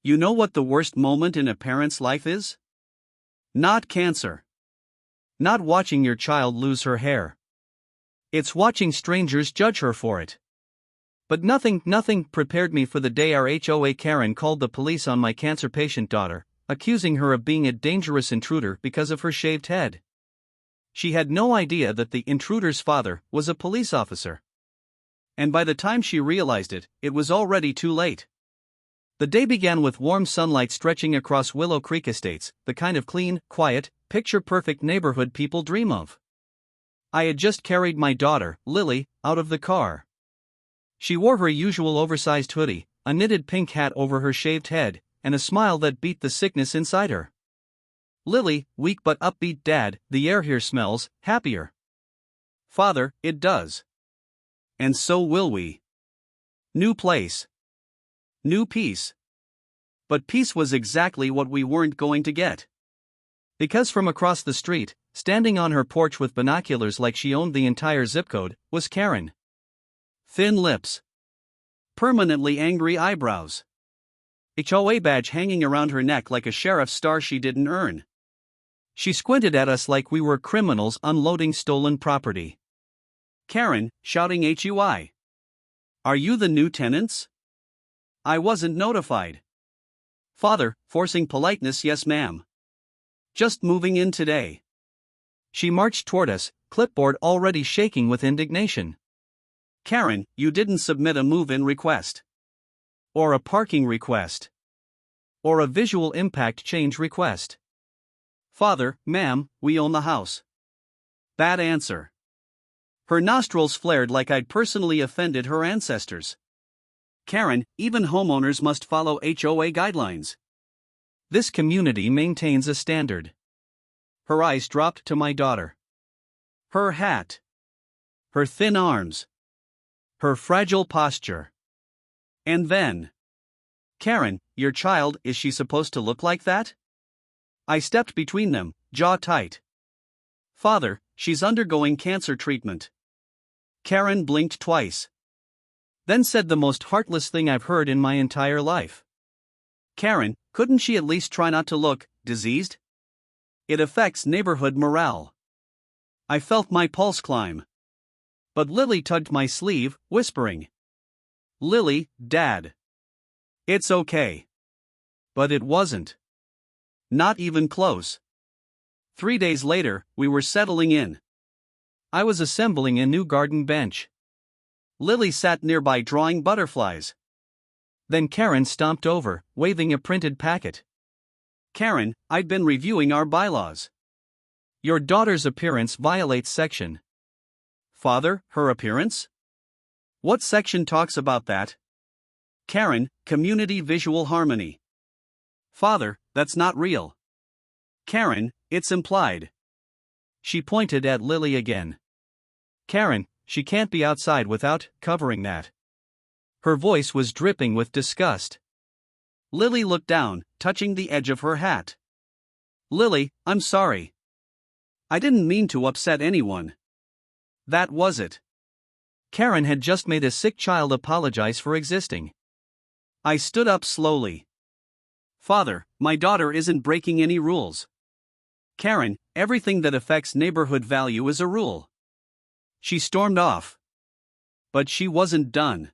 You know what the worst moment in a parent's life is? Not cancer. Not watching your child lose her hair. It's watching strangers judge her for it. But nothing prepared me for the day our HOA Karen called the police on my cancer patient daughter, accusing her of being a dangerous intruder because of her shaved head. She had no idea that the intruder's father was a police officer. And by the time she realized it, it was already too late. The day began with warm sunlight stretching across Willow Creek Estates, the kind of clean, quiet, picture-perfect neighborhood people dream of. I had just carried my daughter, Lily, out of the car. She wore her usual oversized hoodie, a knitted pink hat over her shaved head, and a smile that beat the sickness inside her. Lily, weak but upbeat. Dad, the air here smells happier. Father, it does. And so will we. New place. New peace. But peace was exactly what we weren't going to get. Because from across the street, standing on her porch with binoculars like she owned the entire zip code, was Karen. Thin lips. Permanently angry eyebrows. HOA badge hanging around her neck like a sheriff's star she didn't earn. She squinted at us like we were criminals unloading stolen property. Karen, shouting HUI. Are you the new tenants? I wasn't notified. Father, forcing politeness. Yes, ma'am. Just moving in today. She marched toward us, clipboard already shaking with indignation. Karen, you didn't submit a move-in request. Or a parking request. Or a visual impact change request. Father, ma'am, we own the house. Bad answer. Her nostrils flared like I'd personally offended her ancestors. Karen, even homeowners must follow HOA guidelines. This community maintains a standard. Her eyes dropped to my daughter. Her hat. Her thin arms. Her fragile posture. And then. Karen, your child, is she supposed to look like that? I stepped between them, jaw tight. Father, she's undergoing cancer treatment. Karen blinked twice. Then said the most heartless thing I've heard in my entire life. Karen, couldn't she at least try not to look diseased? It affects neighborhood morale. I felt my pulse climb. But Lily tugged my sleeve, whispering. Lily, Dad. It's okay. But it wasn't. Not even close. 3 days later, we were settling in. I was assembling a new garden bench. Lily sat nearby drawing butterflies. Then Karen stomped over, waving a printed packet. Karen, I've been reviewing our bylaws. Your daughter's appearance violates section. Father, her appearance? What section talks about that? Karen, community visual harmony. Father, that's not real. Karen, it's implied. She pointed at Lily again. Karen, she can't be outside without covering that. Her voice was dripping with disgust. Lily looked down, touching the edge of her hat. Lily, I'm sorry. I didn't mean to upset anyone. That was it. Karen had just made a sick child apologize for existing. I stood up slowly. Father, my daughter isn't breaking any rules. Karen, everything that affects neighborhood value is a rule. She stormed off. But she wasn't done.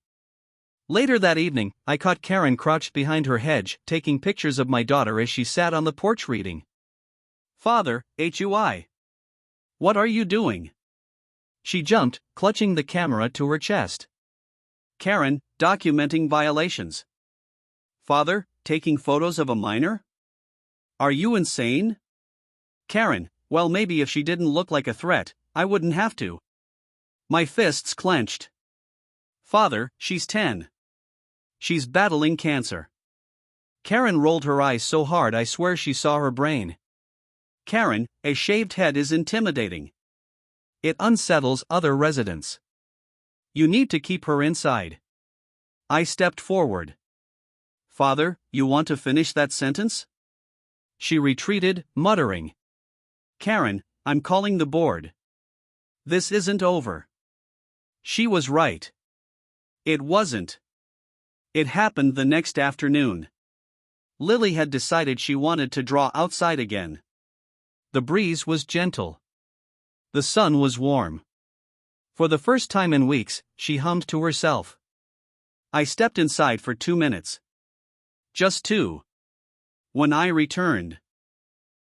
Later that evening, I caught Karen crouched behind her hedge, taking pictures of my daughter as she sat on the porch reading. Father, HUI. What are you doing? She jumped, clutching the camera to her chest. Karen, documenting violations. Father, taking photos of a minor? Are you insane? Karen, well, maybe if she didn't look like a threat, I wouldn't have to. My fists clenched. Father, she's 10. She's battling cancer. Karen rolled her eyes so hard I swear she saw her brain. Karen, a shaved head is intimidating. It unsettles other residents. You need to keep her inside. I stepped forward. Father, you want to finish that sentence? She retreated, muttering. Karen, I'm calling the board. This isn't over. She was right. It wasn't. It happened the next afternoon. Lily had decided she wanted to draw outside again. The breeze was gentle. The sun was warm. For the first time in weeks, she hummed to herself. I stepped inside for 2 minutes. Just 2. When I returned,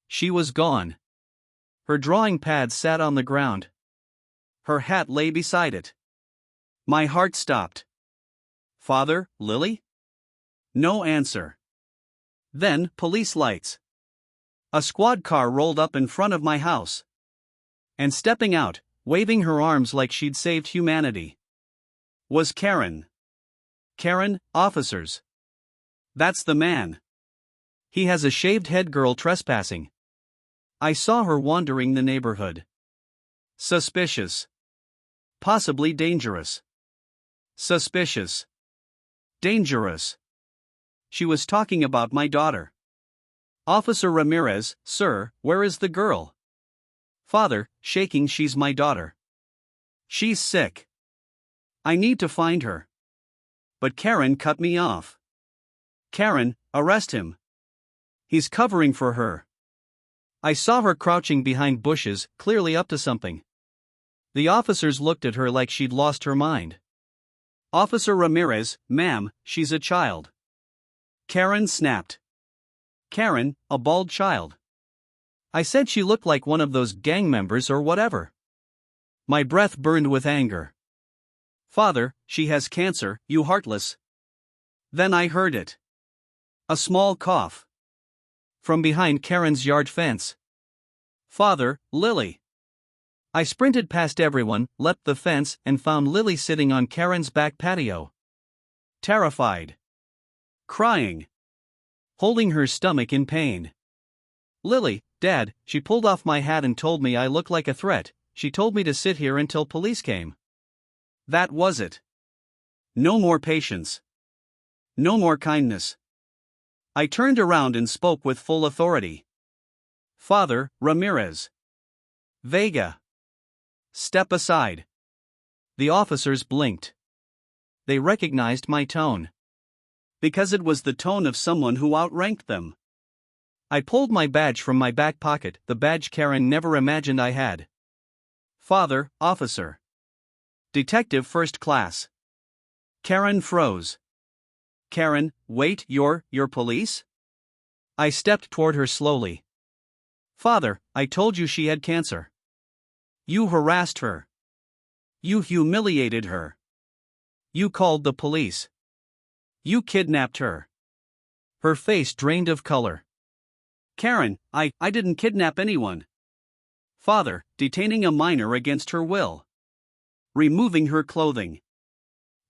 she was gone. Her drawing pad sat on the ground. Her hat lay beside it. My heart stopped. Father, Lily? No answer. Then, police lights. A squad car rolled up in front of my house. And stepping out, waving her arms like she'd saved humanity, was Karen. Karen, officers. That's the man. He has a shaved head. Girl trespassing. I saw her wandering the neighborhood. Suspicious. Possibly dangerous. Suspicious. Dangerous. She was talking about my daughter. Officer Ramirez, sir, where is the girl? Father, shaking, she's my daughter. She's sick. I need to find her. But Karen cut me off. Karen, arrest him. He's covering for her. I saw her crouching behind bushes, clearly up to something. The officers looked at her like she'd lost her mind. Officer Ramirez, ma'am, she's a child. Karen snapped. Karen, a bald child. I said she looked like one of those gang members or whatever. My breath burned with anger. Father, she has cancer, you heartless. Then I heard it. A small cough. From behind Karen's yard fence. Father, Lily. I sprinted past everyone, leapt the fence, and found Lily sitting on Karen's back patio. Terrified. Crying. Holding her stomach in pain. Lily, Dad, she pulled off my hat and told me I looked like a threat. She told me to sit here until police came. That was it. No more patience. No more kindness. I turned around and spoke with full authority. Father, Ramirez. Vega. Step aside. The officers blinked. They recognized my tone. Because it was the tone of someone who outranked them. I pulled my badge from my back pocket, the badge Karen never imagined I had. Father, officer. Detective first class. Karen froze. Karen, wait, you're police? I stepped toward her slowly. Father, I told you she had cancer. You harassed her. You humiliated her. You called the police. You kidnapped her. Her face drained of color. Karen, I didn't kidnap anyone. Father, detaining a minor against her will. Removing her clothing.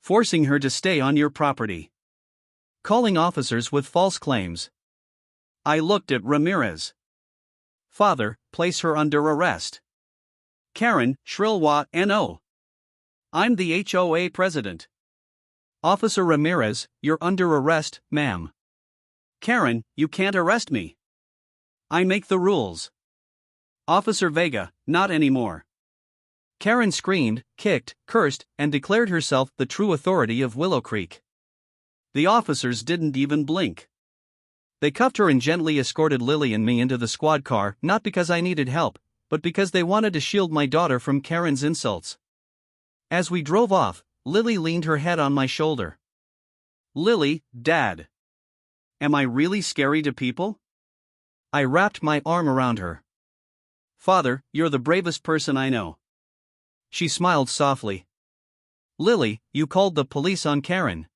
Forcing her to stay on your property. Calling officers with false claims. I looked at Ramirez. Father, place her under arrest. Karen, shrill wah, no. I'm the HOA President. Officer Ramirez, you're under arrest, ma'am. Karen, you can't arrest me. I make the rules. Officer Vega, not anymore. Karen screamed, kicked, cursed, and declared herself the true authority of Willow Creek. The officers didn't even blink. They cuffed her and gently escorted Lily and me into the squad car, not because I needed help, but because they wanted to shield my daughter from Karen's insults. As we drove off, Lily leaned her head on my shoulder. Lily, Dad. Am I really scary to people? I wrapped my arm around her. Father, you're the bravest person I know. She smiled softly. Lily, you called the police on Karen.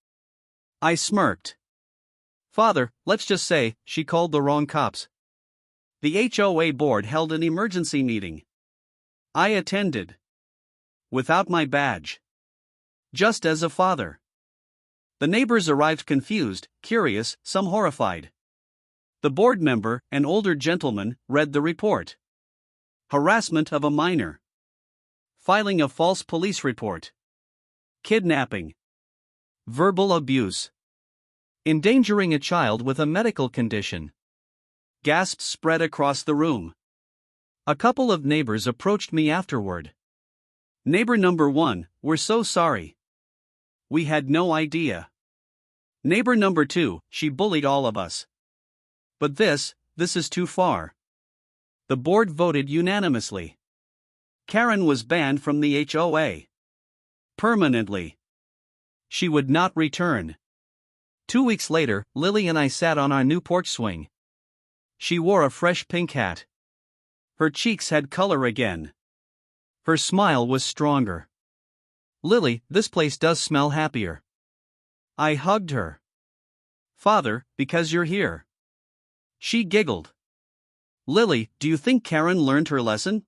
I smirked. Father, let's just say, she called the wrong cops. The HOA board held an emergency meeting. I attended. Without my badge. Just as a father. The neighbors arrived confused, curious, some horrified. The board member, an older gentleman, read the report. Harassment of a minor. Filing a false police report. Kidnapping. Verbal abuse. Endangering a child with a medical condition. Gasps spread across the room. A couple of neighbors approached me afterward. Neighbor number 1, we're so sorry. We had no idea. Neighbor number 2, she bullied all of us. But this is too far. The board voted unanimously. Karen was banned from the HOA. Permanently. She would not return. 2 weeks later, Lily and I sat on our new porch swing. She wore a fresh pink hat. Her cheeks had color again. Her smile was stronger. Lily, this place does smell happier. I hugged her. Father, because you're here. She giggled. Lily, do you think Karen learned her lesson?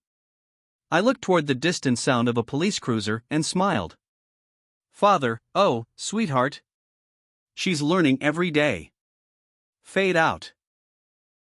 I looked toward the distant sound of a police cruiser and smiled. Father, oh, sweetheart. She's learning every day. Fade out.